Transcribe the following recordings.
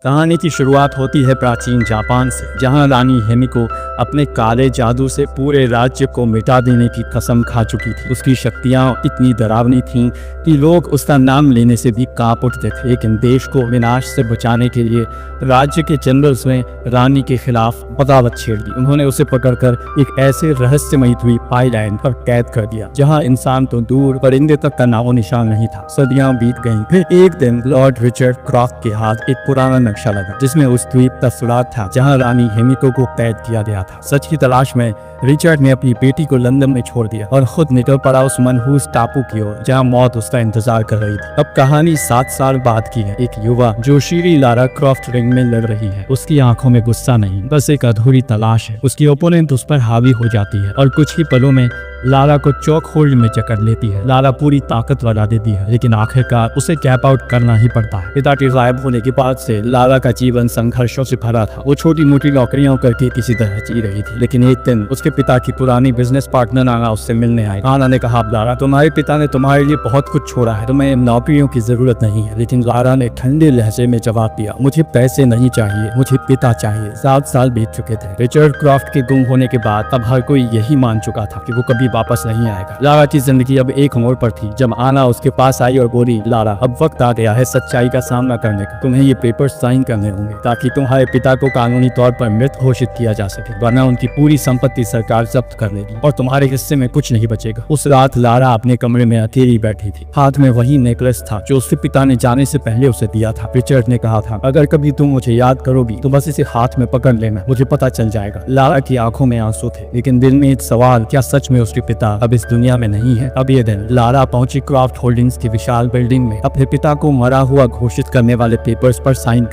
कहानी की शुरुआत होती है प्राचीन जापान से, जहां रानी हेमिको अपने काले जादू से पूरे राज्य को मिटा देने की कसम खा चुकी थी। उसकी शक्तियां इतनी डरावनी थीं कि लोग उसका नाम लेने से भी कांप उठते थे। लेकिन देश को विनाश से बचाने के लिए राज्य के जनरल्स ने रानी के खिलाफ बगावत छेड़ दी। उन्होंने उसे पकड़कर एक ऐसे रहस्यमयी द्वीप आइलैंड पर कैद कर दिया जहाँ इंसान तो दूर परिंदे तक का नामो निशान नहीं था। सदियां बीत गईं। फिर एक दिन लॉर्ड रिचर्ड क्रॉफ्ट के हाथ एक पुराना नक्शा लगा जिसमें उस द्वीप का सुराग था जहां रानी हेमिको को कैद किया गया था। सच की तलाश में रिचर्ड ने अपनी बेटी को लंदन में छोड़ दिया और खुद निकल पड़ा उस मनहूस टापू की ओर जहां मौत उसका इंतजार कर रही थी। अब कहानी 7 साल बाद की है। एक युवा जो शीरी लारा क्रॉफ्ट रिंग में लड़ रही है। उसकी आंखों में गुस्सा नहीं, बस एक अधूरी तलाश है। उसकी ओपोनेंट उस पर हावी हो जाती है और कुछ ही पलों में लारा को चौक होल्ड में जकड़ लेती है। लारा पूरी ताकत लगा देती है, लेकिन आखिरकार उसे कैप आउट करना ही पड़ता है। पिता के गायब होने के बाद से लारा का जीवन संघर्षों से भरा था। वो छोटी मोटी नौकरियां करके किसी तरह जी रही थी। लेकिन एक दिन उसके पिता की पुरानी बिजनेस पार्टनर नाना उससे मिलने आई। नाना ने कहा, लारा तुम्हारे पिता ने तुम्हारे लिए बहुत कुछ छोड़ा है, तुम्हें नौकरियों की जरूरत नहीं है। लेकिन लारा ने ठंडे लहजे में जवाब दिया, मुझे पैसे नहीं चाहिए, मुझे पिता चाहिए। 7 साल बीत चुके थे। रिचर्ड क्रॉफ्ट के गुम होने के बाद अब हर कोई यही मान चुका था कि वो कभी वापस नहीं आएगा। लारा की जिंदगी अब एक मोड़ पर थी जब आना उसके पास आई और बोली, लारा अब वक्त आ गया है सच्चाई का सामना करने का। तुम्हें ये पेपर साइन करने होंगे ताकि तुम्हारे पिता को कानूनी तौर पर मृत घोषित किया जा सके, वरना उनकी पूरी संपत्ति सरकार जब्त कर लेगी और तुम्हारे हिस्से में कुछ नहीं बचेगा। उस रात लारा अपने कमरे में अकेली बैठी थी। हाथ में वही नेकलेस था जो उसके पिता ने जाने से पहले उसे दिया था। रिचर्ड ने कहा था, अगर कभी तुम मुझे याद करोगी तो बस इसे हाथ में पकड़ लेना, मुझे पता चल जाएगा। लारा की आंखों में आंसू थे, लेकिन दिल में एक सवाल, क्या सच में उसके पिता अब इस दुनिया में नहीं है? अब ये दिन लारा पहुंची क्रॉफ्ट होल्डिंग्स की विशाल बिल्डिंग में अपने पिता को मरा हुआ घोषित करने वाले पेपर्स पर साइन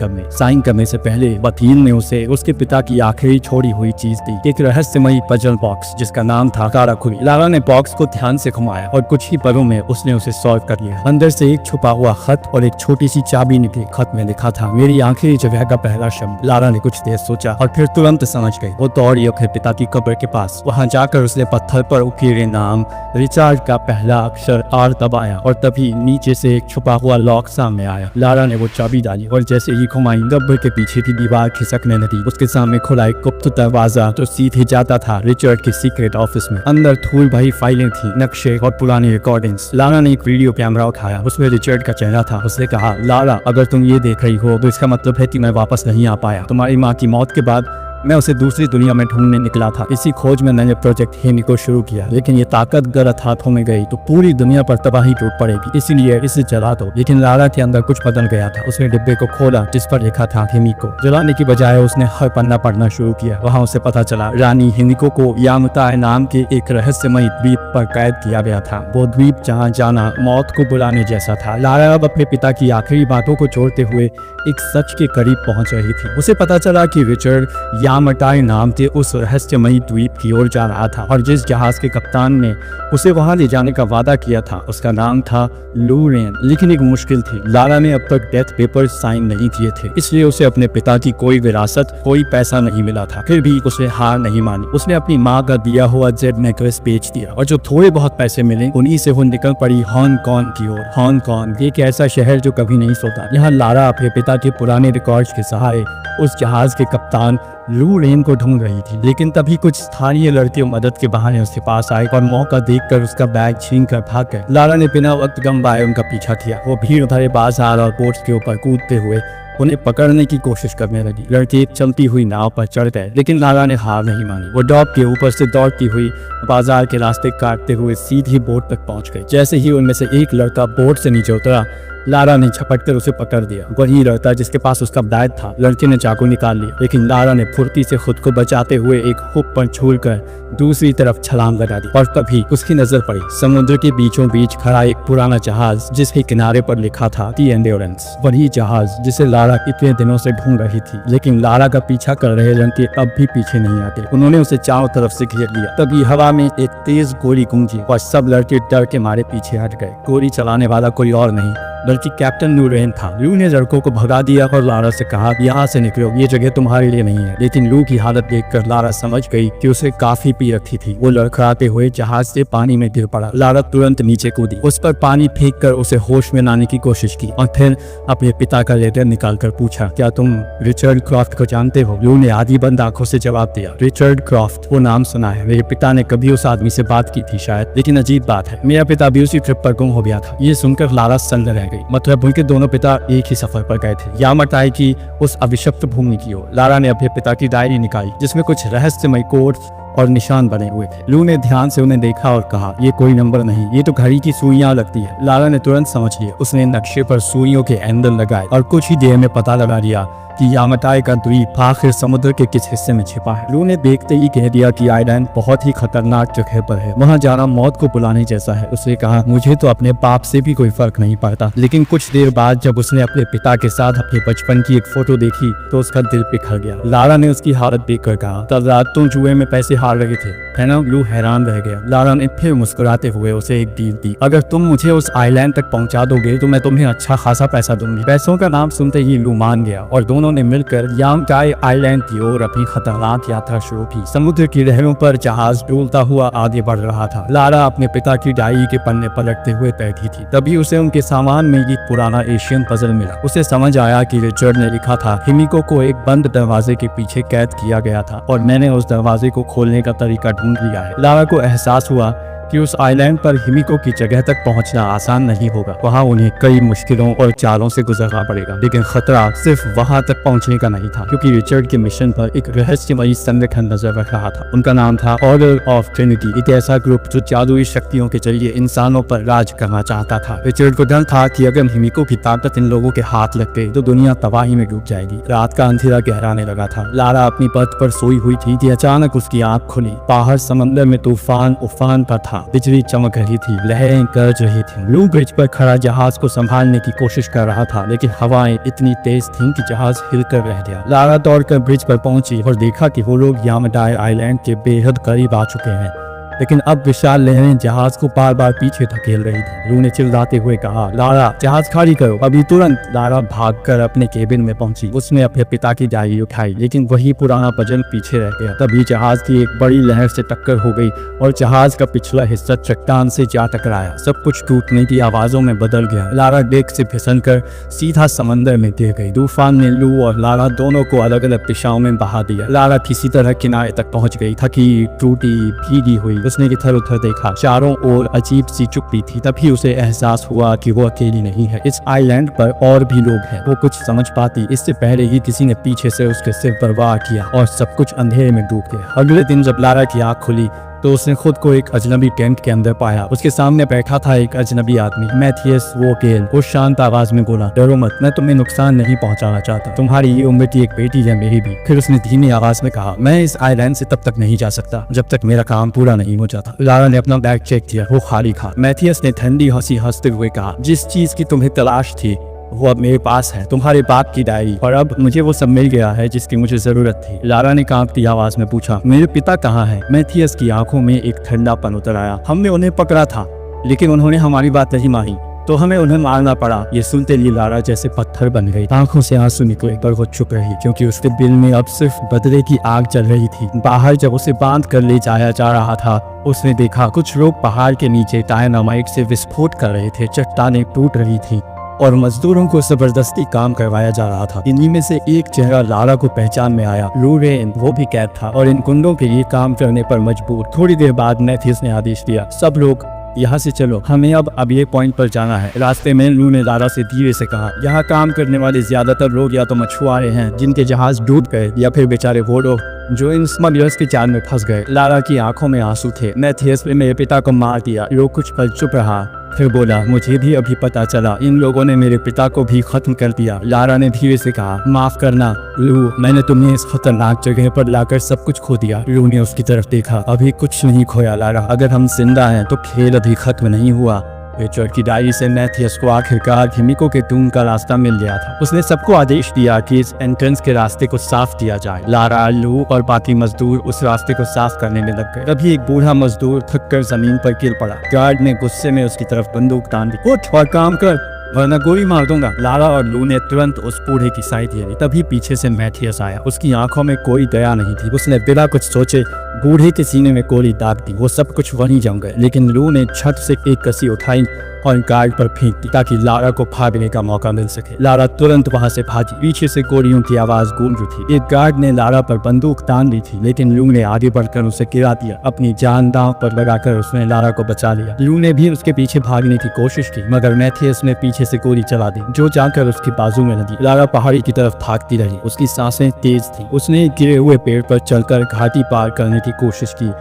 करने से पहले वकील ने उसे उसके पिता की आखिरी छोड़ी हुई चीज दी, एक रहस्यमयी पजल बॉक्स जिसका नाम था काराकुरी। लारा ने बॉक्स को ध्यान से घुमाया और कुछ ही पलों में उसने उसे सॉल्व कर लिया। अंदर से एक छुपा हुआ खत और एक छोटी सी चाबी निकली। खत में लिखा था, मेरी आखिरी जगह का पहला शब्द। लारा ने कुछ देर सोचा और फिर तुरंत समझ गई। वो दौड़ी अपने पिता की कब्र के पास। वहां जाकर उसने पत्थर पर उकेरे नाम रिचर्ड का पहला अक्षर आर दबाया और तभी नीचे से एक छुपा हुआ लॉक सामने आया। लारा ने वो चाबी डाली और जैसे ही घुमाई, कब्र के पीछे की दीवार खिसकने लगी। उसके सामने खुला एक गुप्त दरवाजा जो सीधे जाता था रिचर्ड के सीक्रेट ऑफिस में। अंदर धूल भरी फाइलें थी, नक्शे और पुरानी रिकॉर्डिंग्स। लारा ने एक वीडियो कैमरा उठाया, उसमें रिचर्ड का चेहरा था। उसने कहा, लारा अगर तुम ये देख रही हो तो इसका मतलब है कि मैं वापस नहीं आ पाया। तुम्हारी माँ की मौत के बाद मैं उसे दूसरी दुनिया में ढूंढने निकला था। इसी खोज में मैंने प्रोजेक्ट हेमिको शुरू किया, लेकिन ये ताकत गलत हाथों में गई तो पूरी दुनिया पर तबाही टूट पड़ेगी, इसीलिए इसे जला दो। लेकिन लारा के अंदर कुछ बदल गया था। उसने डिब्बे को खोला जिस पर लिखा था हेमिको। जलाने की बजाय उसने हर पन्ना पढ़ना शुरू किया। वहाँ उसे पता चला रानी हेमिको को यामता नाम के एक रहस्यमयी द्वीप पर कैद किया गया था। वो द्वीप जहाँ जाना मौत को बुलाने जैसा था। लारा अब अपने पिता की आखिरी बातों को जोड़ते हुए एक सच के करीब पहुंच रही थी। उसे पता चला कि रिचर्ड यामटाई नाम के उस रहस्यमयी द्वीप की ओर जा रहा था और जिस जहाज के कप्तान ने उसे वहां ले जाने का वादा किया था उसका नाम था लूरेन। लेकिन एक मुश्किल थी, लारा ने अब तक डेथ पेपर साइन नहीं किए थे, इसलिए उसे अपने पिता की कोई विरासत, कोई पैसा नहीं मिला था। फिर भी उसे हार नहीं मानी। उसने अपनी माँ का दिया हुआ जेड नेकलेस बेच दिया और जो थोड़े बहुत पैसे मिले उन्हीं से वो निकल पड़ी हांगकांग की ओर। हांगकांग एक ऐसा शहर जो कभी नहीं सोता। यहाँ लारा अपने पिता के पुराने रिकॉर्ड्स के सहारे उस जहाज के कप्तान लूरेन को ढूंढ रही थी। लेकिन तभी कुछ स्थानीय लड़के मदद के बहाने उसके पास आए और मौका देखकर उसका बैग छीन कर भाग गए। लारा ने बिना वक्त गंवाए उनका पीछा किया। वो भीड़ भरे बाजार और बोट्स के ऊपर कूदते हुए उन्हें पकड़ने की कोशिश करने लगी। लड़के एक चलती हुई नाव पर चढ़ गए, लेकिन लारा ने हार नहीं मानी। वो डॉक के ऊपर से दौड़ती हुई बाजार के रास्ते काटते हुए सीधी बोट तक पहुंच गई। जैसे ही उनमें से एक लड़का बोट से नीचे उतरा, लारा ने झपटकर उसे पकड़ दिया। वही लड़का जिसके पास उसका बैग था। लड़के ने चाकू निकाल लिया, लेकिन लारा ने फुर्ती से खुद को बचाते हुए एक हुक पर झूलकर दूसरी तरफ छलांग लगा दी। और तभी उसकी नजर पड़ी समुद्र के बीचों बीच खड़ा एक पुराना जहाज जिसके किनारे पर लिखा था दी एंड्योरेंस। वही जहाज जिसे लारा इतने दिनों से ढूंढ रही थी। लेकिन लारा का पीछा कर रहे लड़के अब भी पीछे नहीं आते। उन्होंने उसे चारों तरफ से घेर लिया। तभी हवा में एक तेज गोली गूंजी और सब लड़के डर के मारे पीछे हट गए। गोली चलाने वाला कोई और नहीं बल्कि कैप्टन नूरेन था। लू ने लड़कों को भगा दिया और लारा से कहा, यहाँ से निकलो, ये जगह तुम्हारे लिए नहीं है। लेकिन लू की हालत देखकर लारा समझ गई कि उसे काफी पी रखी थी। वो लड़खड़ाते हुए जहाज से पानी में गिर पड़ा। लारा तुरंत नीचे कूदी, उस पर पानी फेंक कर उसे होश में लाने की कोशिश की और फिर अपने पिता का लेटर निकाल कर पूछा, क्या तुम रिचर्ड क्रॉफ्ट को जानते हो? लू ने आधी बंद आंखों से जवाब दिया, रिचर्ड क्रॉफ्ट, वो नाम सुना है। मेरे पिता ने कभी उस आदमी से बात की थी शायद, लेकिन अजीब बात है, मेरा पिता भी उसी ट्रिप पर गुम हो गया था। ये सुनकर लारा सन्न रह गई। मतलब उनके दोनों पिता एक ही सफर पर गए थे, या मटाई की उस अभिशप्त भूमि की ओर। लारा ने अपने पिता की डायरी निकाली जिसमें कुछ रहस्यमय कोड और निशान बने हुए थे। लू ने ध्यान से उन्हें देखा और कहा, ये कोई नंबर नहीं, ये तो घड़ी की सुइयां लगती है। लारा ने तुरंत समझ लिया। उसने नक्शे पर सुइयों के एंगल लगाए और कुछ ही देर में पता लगा लिया कि यामाटाई का द्वीप आखिर समुद्र के किस हिस्से में छिपा है। लू ने देखते ही कह दिया कि आइलैंड बहुत ही खतरनाक जगह पर है, वहाँ जाना मौत को बुलाने जैसा है। उसने कहा, मुझे तो अपने बाप से भी कोई फर्क नहीं पड़ता। लेकिन कुछ देर बाद जब उसने अपने पिता के साथ अपने बचपन की एक फोटो देखी तो उसका दिल पिघल गया। लारा ने उसकी हालत देखकर कहा, तब रात तुम जुए में पैसे हार रहे थे, है ना? लू हैरान रह गया। लारा ने फिर मुस्कुराते हुए उसे एक डील दी, अगर तुम मुझे उस आइलैंड तक पहुंचा दोगे तो मैं तुम्हें अच्छा खासा पैसा दूंगी। पैसों का नाम सुनते ही लू मान गया और दोनों ने मिलकर यामाटाई आइलैंड की ओर अपनी खतरनाक यात्रा शुरू की। समुद्र की लहरों पर जहाज डोलता हुआ आगे बढ़ रहा था। लारा अपने पिता की डायरी के पन्ने पलटते हुए बैठी थी। तभी उसे उनके सामान में एक पुराना एशियन पजल मिला। उसे समझ आया कि रिचर्ड ने लिखा था, हिमिको को एक बंद दरवाजे के पीछे कैद किया गया था और मैंने उस दरवाजे को खोलने का तरीका ढूंढ लिया है। लारा को एहसास हुआ कि उस आइलैंड पर हिमिको की जगह तक पहुंचना आसान नहीं होगा। वहां उन्हें कई मुश्किलों और चालों से गुजरना पड़ेगा। लेकिन खतरा सिर्फ वहां तक पहुंचने का नहीं था, क्योंकि रिचर्ड के मिशन पर एक रहस्यमयी संगठन नजर रख रहा था। उनका नाम था ऑर्डर ऑफ ट्रिनिटी, एक ऐसा ग्रुप जो जादुई शक्तियों के जरिए इंसानों पर राज करना चाहता था। रिचर्ड को डर था कि अगर हिमिको की ताकत इन लोगों के हाथ लग गई तो दुनिया तबाही में डूब जाएगी। रात का अंधेरा गहराने लगा था। लारा अपनी बर्थ पर सोई हुई थी कि अचानक उसकी आंख खुली। बाहर समंदर में तूफान उफान पर था। बिजली चमक रही थी, लहरें गरज रही थी। लू ब्रिज पर खड़ा जहाज को संभालने की कोशिश कर रहा था, लेकिन हवाएं इतनी तेज थीं कि जहाज हिलकर रह गया। लारा दौड़कर ब्रिज पर पहुंची और देखा कि वो लोग यामाटाई आइलैंड के बेहद करीब आ चुके हैं, लेकिन अब विशाल लहरें जहाज को बार बार पीछे धकेल रही थी। लू ने चिल्लाते हुए कहा, लारा जहाज खाली करो अभी तुरंत। लारा भागकर अपने केबिन में पहुंची। उसने अपने पिता की डायरी उठाई, लेकिन वही पुराना पजल पीछे रह गया। तभी जहाज की एक बड़ी लहर से टक्कर हो गई और जहाज का पिछला हिस्सा चट्टान से जा टकराया। सब कुछ टूटने की आवाजों में बदल गया। लारा डेक से फिसलकर सीधा समंदर में गिर गई। तूफान ने लू और लारा दोनों को अलग अलग दिशाओं में बहा दिया। लारा किसी तरह किनारे तक पहुंच गई, थकी टूटी भीगी हुई। उसने इधर उधर देखा, चारों ओर अजीब सी चुप्पी थी। तभी उसे एहसास हुआ कि वो अकेली नहीं है, इस आइलैंड पर और भी लोग हैं। वो कुछ समझ पाती इससे पहले ही किसी ने पीछे से उसके सिर पर वार किया और सब कुछ अंधेरे में डूब गया। अगले दिन जब लारा की आंख खुली तो उसने खुद को एक अजनबी टेंट के अंदर पाया। उसके सामने बैठा था एक अजनबी आदमी, मैथियस वोकेल। वो शांत आवाज में बोला, डरो मत, मैं तुम्हें नुकसान नहीं पहुंचाना चाहता। तुम्हारी ये उम्र की एक बेटी है, मेरी भी। फिर उसने धीमी आवाज में कहा, मैं इस आइलैंड से तब तक नहीं जा सकता जब तक मेरा काम पूरा नहीं हो जाता। लारा ने अपना बैग चेक किया, वो खाली था। मैथियस ने ठंडी हंसी हंसते हुए कहा, जिस चीज की तुम्हें तलाश थी वो अब मेरे पास है, तुम्हारे बाप की डायरी, और अब मुझे वो सब मिल गया है जिसकी मुझे जरूरत थी। लारा ने कांपती आवाज में पूछा, मेरे पिता कहाँ हैं? मैथियस की आंखों में एक ठंडापन उतर आया। हमने उन्हें पकड़ा था, लेकिन उन्होंने हमारी बात नहीं मानी, तो हमें उन्हें मारना पड़ा। ये सुनते ही लारा जैसे पत्थर बन गई। आंखों से आंसू निकले पर वो चुप रही, क्योंकि उसके दिल में अब सिर्फ बदले की आग चल रही थी। बाहर जब उसे बांध कर ले जाया जा रहा था, उसने देखा कुछ लोग पहाड़ के नीचे डायनामाइट से विस्फोट कर रहे थे। चट्टानें टूट रही थी और मजदूरों को जबरदस्ती काम करवाया जा रहा था। इन्हीं में से एक चेहरा लारा को पहचान में आया, लूरेन। वो भी कैद था और इन गुंडों के लिए काम करने पर मजबूर। थोड़ी देर बाद मैथियस ने आदेश दिया, सब लोग यहाँ से चलो, हमें अब ये पॉइंट पर जाना है। रास्ते में लू ने लारा से धीरे से कहा, यहाँ काम करने वाले ज्यादातर लोग या तो मछुआरे हैं जिनके जहाज डूब गए, या फिर बेचारे वो लोग जो इन स्मगलर्स के जाल में फंस गए। लारा की आंखों में आंसू थे। मैथियस ने मेरे पिता को मार दिया। लोग कुछ पल चुप रहा, फिर बोला, मुझे भी अभी पता चला, इन लोगों ने मेरे पिता को भी खत्म कर दिया। लारा ने धीरे से कहा, माफ करना लू, मैंने तुम्हें इस खतरनाक जगह पर लाकर सब कुछ खो दिया। लू ने उसकी तरफ देखा, अभी कुछ नहीं खोया लारा, अगर हम जिंदा हैं तो खेल अभी खत्म नहीं हुआ। रिचर्ड की डायरी से मैथियस को आखिरकार हिमिको के टून का रास्ता मिल गया था। उसने सबको आदेश दिया कि इस एंट्रेंस के रास्ते को साफ किया जाए। लारा, लू और बाकी मजदूर उस रास्ते को साफ करने में लग गए। तभी एक बूढ़ा मजदूर थक कर जमीन पर गिर पड़ा। गार्ड ने गुस्से में उसकी तरफ बंदूक तान दी। उठ और काम कर। वरना गोली मार दूंगा। लारा और लू ने तुरंत उस बूढ़े की साइड ली। तभी पीछे से मैथियस आया। उसकी आंखों में कोई दया नहीं थी। उसने बिना कुछ सोचे बूढ़े के सीने में गोली दाग दी। वो सब कुछ वहीं जम गए, लेकिन लू ने छत से एक कसी उठाई और गार्ड पर फेंक दी ताकि लारा को भागने का मौका मिल सके। लारा तुरंत वहां से भागी। पीछे से गोलियों की आवाज गूंज उठी। एक गार्ड ने लारा पर बंदूक तान दी थी, लेकिन लू ने आगे बढ़कर उसे गिरा दिया। अपनी जान दांव पर लगाकर उसने लारा को बचा लिया। लू ने भी उसके पीछे भागने की कोशिश की, मगर मैथियस ने पीछे से गोली चला दी, जो जाकर उसकी बाजू में लगी। लारा पहाड़ी की तरफ भागती रही। उसकी सांसें तेज थी। उसने गिरे हुए पेड़ पर चलकर घाटी पार करने की कोशिश की,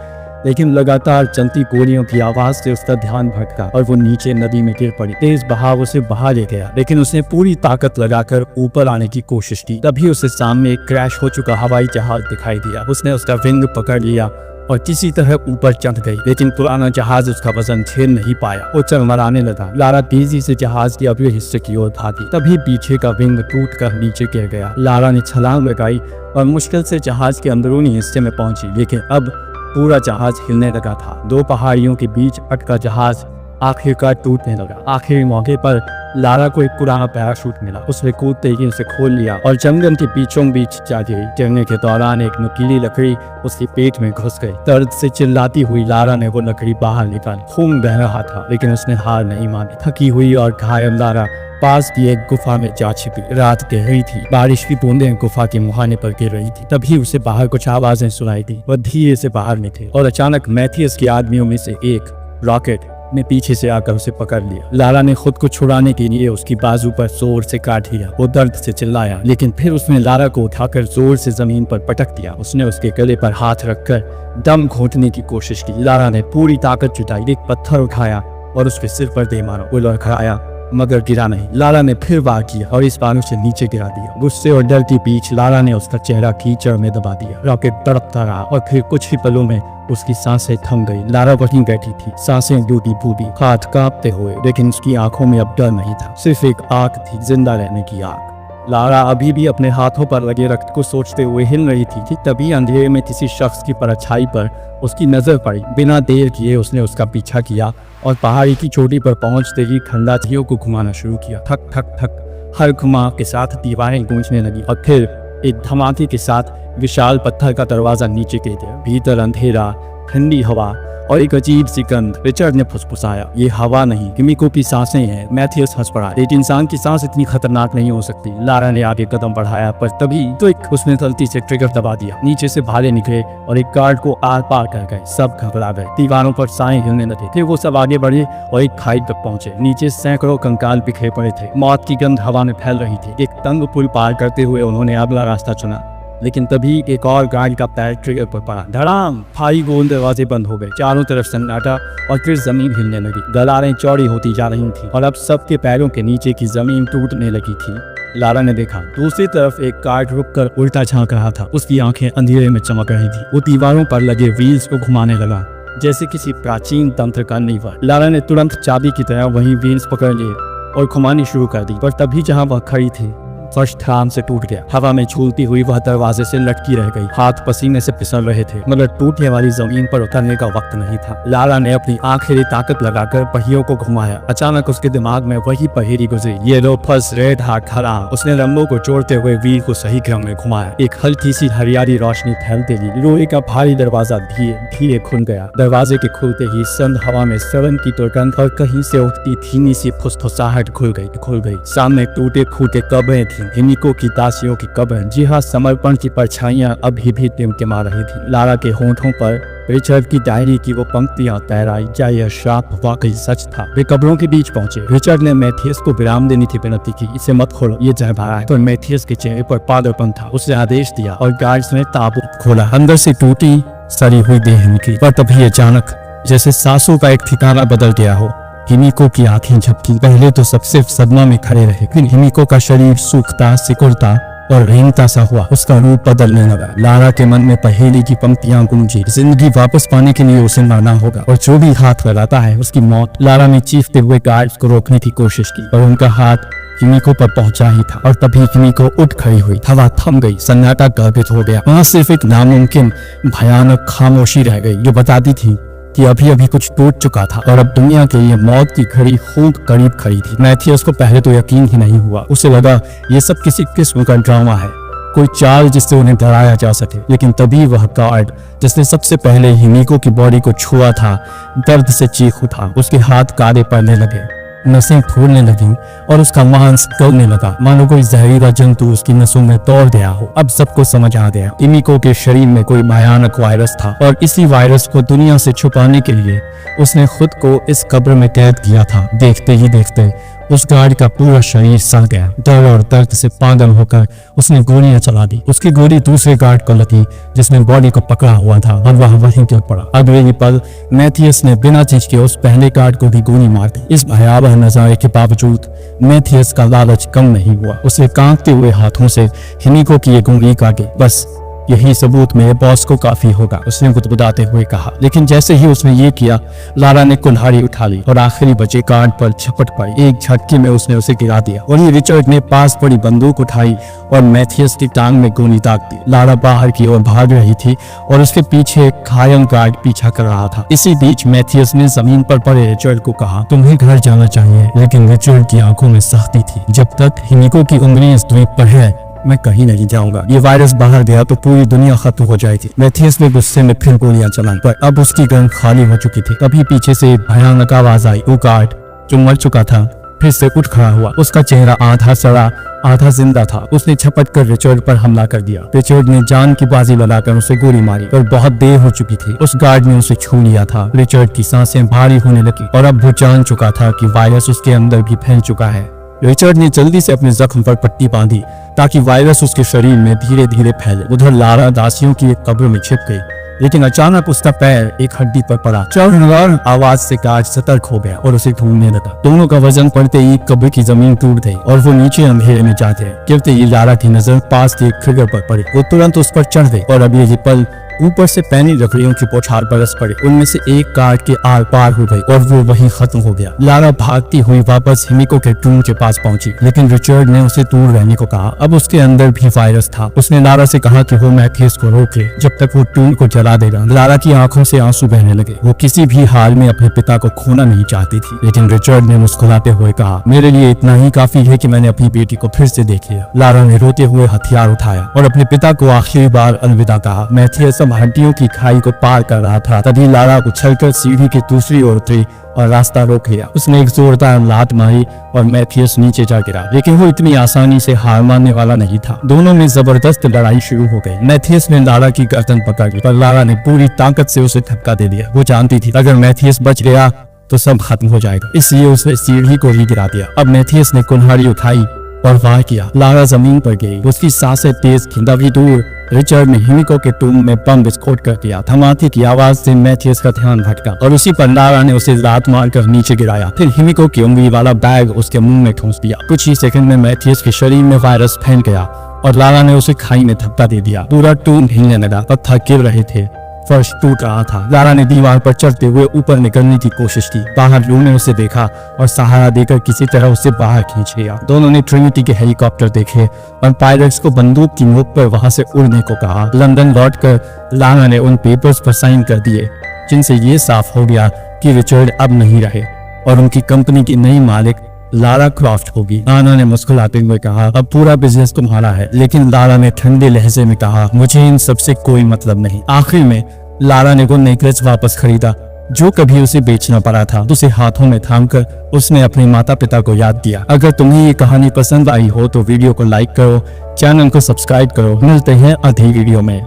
लेकिन लगातार चलती गोलियों की आवाज से उसका ध्यान भटका और वो नीचे नदी में गिर पड़ी। तेज बहाव उसे बहा ले गया, लेकिन उसने पूरी ताकत लगाकर ऊपर आने की कोशिश की। तभी उसे सामने एक क्रैश हो चुका हवाई जहाज दिखाई दिया। उसने उसका विंग पकड़ लिया और किसी तरह ऊपर चढ़ गई, लेकिन पुराना जहाज उसका वजन झेल नहीं पाया। वो चरमराने लगा। लारा तेजी से जहाज के अगले हिस्से की ओर भागी। तभी पीछे का विंग टूटकर नीचे गिर गया। लारा ने छलांग लगाई और मुश्किल से जहाज के अंदरूनी हिस्से में पहुंची, लेकिन अब पूरा जहाज हिलने लगा था। दो पहाड़ियों के बीच अटका जहाज आखिरकार टूटने लगा। आखिरी मौके पर लारा को एक पुराना पैराशूट मिला। उसने कूदते ही उसे खोल लिया और जंगल के बीचों बीच जा गिरी। गिरने के दौरान एक नुकीली लकड़ी उसके पेट में घुस गई। दर्द से चिल्लाती हुई लारा ने वो लकड़ी बाहर निकाली। खून बह रहा था, लेकिन उसने हार नहीं मानी। थकी हुई और घायल लारा पास की एक गुफा में जा छिपी। रात गहरी थी। बारिश की बूंदें गुफा के मुहाने पर गिर रही थी। तभी उसे बाहर कुछ आवाजें सुनाई दी। वह धीरे से बाहर निकली और अचानक मैथियस के आदमियों में से एक, रॉकेट, ने पीछे से आकर उसे पकड़ लिया। लारा ने खुद को छुड़ाने के लिए उसकी बाजू पर जोर से काट लिया। वो दर्द से चिल्लाया, लेकिन फिर उसने लारा को उठाकर जोर से जमीन पर पटक दिया। उसने उसके गले पर हाथ रखकर दम घोंटने की कोशिश की। लारा ने पूरी ताकत जुटाई, एक पत्थर उठाया और उसके सिर पर दे मारा। वो लड़खड़ाया, मगर गिरा नहीं। लारा ने फिर वार किया और इस बार उसे नीचे गिरा दिया। गुस्से और डर के बीच लारा ने उसका चेहरा कीचड़ में दबा दिया। रॉकेट तड़पता रहा और फिर कुछ ही पलों में उसकी सांसें थम गई। लारा वहीं बैठी थी, सांसें डूबी फूबी, हाथ कांपते हुए, लेकिन उसकी आंखों में अब डर नहीं था, सिर्फ एक आग थी, जिंदा रहने की आग। लारा अभी भी अपने हाथों पर लगे रक्त को सोचते हुए हिल रही थी कि तभी अंधेरे में किसी शख्स की परछाई पर उसकी नजर पड़ी। बिना देर किए उसने उसका पीछा किया और पहाड़ी की चोटी पर पहुंचते ही खंडाचियों को घुमाना शुरू किया। ठक ठक ठक, हर घुमाव के साथ दीवारें गूंजने लगी और फिर एक धमाके के साथ विशाल पत्थर का दरवाजा नीचे गिर गया। भीतर अंधेरा, ठंडी हवा और एक अजीब सी गंध। रिचर्ड ने फुसफुसाया, ये हवा नहीं, किमिको की सांसें हैं। मैथियस हंस पड़ा, एक इंसान की सांस इतनी खतरनाक नहीं हो सकती। लारा ने आगे कदम बढ़ाया, पर तभी तो उसने गलती से ट्रिगर दबा दिया। नीचे से भाले निकले और एक गार्ड को आर पार कर गए। सब घबरा गए। दीवारों पर साएं हिलने लगे। फिर वो सब आगे बढ़े और एक खाई तक पहुंचे। नीचे सैकड़ों कंकाल बिखरे पड़े थे। मौत की गंध हवा में फैल रही थी। एक तंग पुल पार करते हुए उन्होंने अगला रास्ता चुना, लेकिन तभी एक और गाड़ी का पैर ट्रिगर पर पड़ा। धड़ाम, भारी गोल दरवाजे बंद हो गए। चारों तरफ सन्नाटा और फिर जमीन हिलने लगी। दरारें चौड़ी होती जा रही थी और अब सबके पैरों के नीचे की जमीन टूटने लगी थी। लारा ने देखा, दूसरी तरफ एक गार्ड रुककर उल्टा झांक रहा था। उसकी आंखें अंधेरे में चमक रही थी। वो दीवारों पर लगे व्हील्स को घुमाने लगा जैसे किसी प्राचीन तंत्र का नीवा। लारा ने तुरंत चाबी की तरह वही व्हील्स पकड़ लिए और घुमानी शुरू कर दी, पर तभी जहां वह खड़ी थी फर्श ठाम से टूट गया। हवा में झूलती हुई वह दरवाजे से लटकी रह गई। हाथ पसीने से फिसल रहे थे, मगर टूटने वाली जमीन पर उतरने का वक्त नहीं था। लारा ने अपनी आखिरी ताकत लगाकर पहियों को घुमाया। अचानक उसके दिमाग में वही पहेली गुजरी, ये लो फर्स्ट रेड हार्ट खड़ा। उसने रंगों को जोड़ते हुए व्हील को सही क्रम में घुमाया। एक हल्की सी हरियाली रोशनी फैलते ही लोहे का भारी दरवाजा धीरे धीरे खुल गया। दरवाजे के खुलते ही सर्द हवा में सड़न की दुर्गंध और कहीं से उठती धीमी सी फुसफुसाहट खुल गई। सामने टूटे फूटे कब्रें थी, हिमिको की दासियों की कब्र। जी हाँ, समर्पण की परछाइयां अभी भी टिमटिमा रही थी। लारा के होंठों पर रिचर्ड की डायरी की वो पंक्तियां तैराई, क्या यह श्राप वाकई सच था? वे कब्रों के बीच पहुंचे। रिचर्ड ने मैथियस को विराम देने की विनती की, इसे मत खोलो, ये जय भरा है। पर मैथियस के चेहरे पर पागलपन था। उसने आदेश दिया और गार्ड्स ने ताबूत खोला। अंदर से टूटी सड़ी हुई देह निकली, पर तभी अचानक जैसे सांसों का एक ठिकाना बदल गया हो। हिमिको की आंखें झपकी। पहले तो सब सिर्फ सदमा में खड़े रहे, फिर हिमिको का शरीर सूखता, सिकुड़ता और रेंगता सा हुआ। उसका रूप बदलने लगा। लारा के मन में पहेली की पंक्तियां गूंजी, जिंदगी वापस पाने के लिए उसे मरना होगा और जो भी हाथ लगाता है उसकी मौत। लारा ने चीखते हुए गार्ड्स को रोकने की कोशिश की, पर उनका हाथ हिमिको पर पहुंचा ही था और तभी हिमिको उठ खड़ी हुई। हवा थम गई, सन्नाटा गर्भित हो गया। वहां सिर्फ एक नामुमकिन भयानक खामोशी रह गई जो बताती थी कि अभी अभी कुछ टूट चुका था और अब दुनिया के लिए मौत की घड़ी खूब करीब खड़ी थी। मैथियस को पहले तो यकीन ही नहीं हुआ। उसे लगा ये सब किसी किस्म का ड्रामा है, कोई चाल जिससे उन्हें डराया जा सके। लेकिन तभी वह गार्ड जिसने सबसे पहले हिमिको की बॉडी को छुआ था दर्द से चीख उठा। उसके हाथ काले पड़ने लगे, नसें फूलने लगी और उसका मांस गलने लगा, मानो कोई जहरीला जंतु उसकी नसों में दौड़ गया हो। अब सबको समझ आ गया, हिमिको के शरीर में कोई भयानक वायरस था और इसी वायरस को दुनिया से छुपाने के लिए उसने खुद को इस कब्र में कैद किया था। देखते ही देखते उस गार्ड का पूरा शरीर सड़ गया। डर और दर्द से पागल होकर उसने गोलियां चला दी। उसकी गोली दूसरे गार्ड को लगी जिसने बॉडी को पकड़ा हुआ था और वह वहीं गिर पड़ा। अगले ही पल मैथियस ने बिना झिझके उस पहले गार्ड को भी गोली मार दी। इस भयावह नजारे के बावजूद मैथियस का लालच कम नहीं हुआ। उसे कांपते हुए हाथों से हिमिको की एक उंगली काटी। बस यही सबूत मेरे बॉस को काफी होगा, उसने गुदगुदाते हुए कहा। लेकिन जैसे ही उसने ये किया, लारा ने कुल्हाड़ी उठा ली और आखिरी बचे गार्ड पर झपट पाई। एक झटके में उसने उसे गिरा दिया। वहीं रिचर्ड ने पास पड़ी बंदूक उठाई और मैथियस की टांग में गोली दाग दी। लारा बाहर की ओर भाग रही थी और उसके पीछे एक घायल गार्ड पीछा कर रहा था। इसी बीच मैथियस ने जमीन पर पड़े रिचर्ड को कहा, तुम्हें घर जाना चाहिए। लेकिन रिचर्ड की आंखों में सख्ती थी। जब तक हिमिको की उंगली इस द्वीप पर है मैं कहीं नहीं जाऊंगा। ये वायरस बाहर गया तो पूरी दुनिया खत्म हो जाएगी। मैथियस ने गुस्से में फिर गोलियां चलाई, पर अब उसकी गन खाली हो चुकी थी। तभी पीछे से एक भयानक आवाज आई। वो गार्ड जो मर चुका था फिर से उठ खड़ा हुआ। उसका चेहरा आधा सड़ा आधा जिंदा था। उसने झपट कर रिचर्ड पर हमला कर दिया। रिचर्ड ने जान की बाजी लगाकर उसे गोली मारी, पर बहुत देर हो चुकी थी। उस गार्ड ने उसे छू लिया था। रिचर्ड की सांसें भारी होने लगी और अब वो जान चुका था कि वायरस उसके अंदर भी फैल चुका है। रिचर्ड ने जल्दी से अपने जख्म पर पट्टी बांधी ताकि वायरस उसके शरीर में धीरे धीरे फैले। उधर लारा दासियों की एक कब्र में छिप गई, लेकिन अचानक उसका पैर एक हड्डी पर पड़ा। चौड़ आवाज से गार्ड सतर्क हो गया और उसे ढूंढने लगा। दोनों का वजन पड़ते ही कब्र की जमीन टूट गई और वो नीचे अंधेरे में जा गए। गिरते ही लारा की नजर पास के एक फिगर पर पड़ी। वो तुरंत उस पर चढ़ गई और अब ये पल ऊपर से पैनी लकड़ियों की बौछार बरस पड़ी। उनमें से एक गार्ड के आर पार हो गई और वो वहीं खत्म हो गया। लारा भागती हुई वापस हिमिको के टून के पास पहुंची, लेकिन रिचर्ड ने उसे दूर रहने को कहा। अब उसके अंदर भी वायरस था। उसने लारा से कहा कि वो मैथियस को रोके जब तक वो टून को जला देगा। लारा की आंखों से आंसू बहने लगे। वो किसी भी हाल में अपने पिता को खोना नहीं चाहती थी, लेकिन रिचर्ड ने मुस्कुराते हुए कहा, मेरे लिए इतना ही काफी है कि मैंने अपनी बेटी को फिर से देख लिया। लारा ने रोते हुए हथियार उठाया और अपने पिता को आखिरी बार अलविदा कहा। मैथियस हड्डियों की खाई को पार कर रहा था। तभी लारा उछलकर सीढ़ी की दूसरी ओर उतरी और रास्ता रोक लिया। उसने एक जोरदार लात मारी और मैथियस नीचे जा गिरा, लेकिन वो इतनी आसानी से हार मानने वाला नहीं था। दोनों में जबरदस्त लड़ाई शुरू हो गई। मैथियस ने लारा की गर्दन पकड़ ली, पर लारा ने पूरी ताकत से उसे धक्का दे दिया। वो जानती थी अगर मैथियस बच गया तो सब खत्म हो जाएगा, इसलिए उसने सीढ़ी को ही गिरा दिया। अब मैथियस ने कुल्हाड़ी उठाई और वार किया। लारा जमीन पर गिरी, उसकी सांसें तेज थीं। तभी दूर रिचर्ड ने हिमिको के टूम में बम विस्फोट कर दिया। धमाके की आवाज से मैथियस का ध्यान भटका और उसी पर लारा ने उसे लात मारकर नीचे गिराया। फिर हिमिको की उंगली वाला बैग उसके मुंह में ठूंस दिया। कुछ ही सेकंड में मैथियस के शरीर में वायरस फैल गया और लारा ने उसे खाई में धक्का दे दिया। पूरा टूम हिलने लगा, पत्थर गिर रहे थे, फर्श टूट रहा था। लारा ने दीवार पर चढ़ते हुए ऊपर निकलने की कोशिश की। बाहर लू ने उसे देखा और सहारा देकर किसी तरह उसे बाहर खींच लिया। दोनों ने ट्रिनिटी के हेलीकॉप्टर देखे और पायलट्स को बंदूक की नोक पर वहां से उड़ने को कहा। लंदन लौटकर लारा ने उन पेपर्स पर साइन कर दिए जिनसे ये साफ हो गया कि रिचर्ड अब नहीं रहे और उनकी कंपनी की नई मालिक लारा क्रॉफ्ट होगी। लारा ने मुस्कुराते हुए कहा, अब पूरा बिजनेस तुम्हारा है। लेकिन लारा ने ठंडे लहजे में कहा, मुझे इन सबसे कोई मतलब नहीं। आखिर में लारा ने वो नेकलेस वापस खरीदा जो कभी उसे बेचना पड़ा था। उसे हाथों में थामकर उसने अपने माता पिता को याद किया। अगर तुम्हें ये कहानी पसंद आई हो तो वीडियो को लाइक करो, चैनल को सब्सक्राइब करो। मिलते हैं अगली वीडियो में।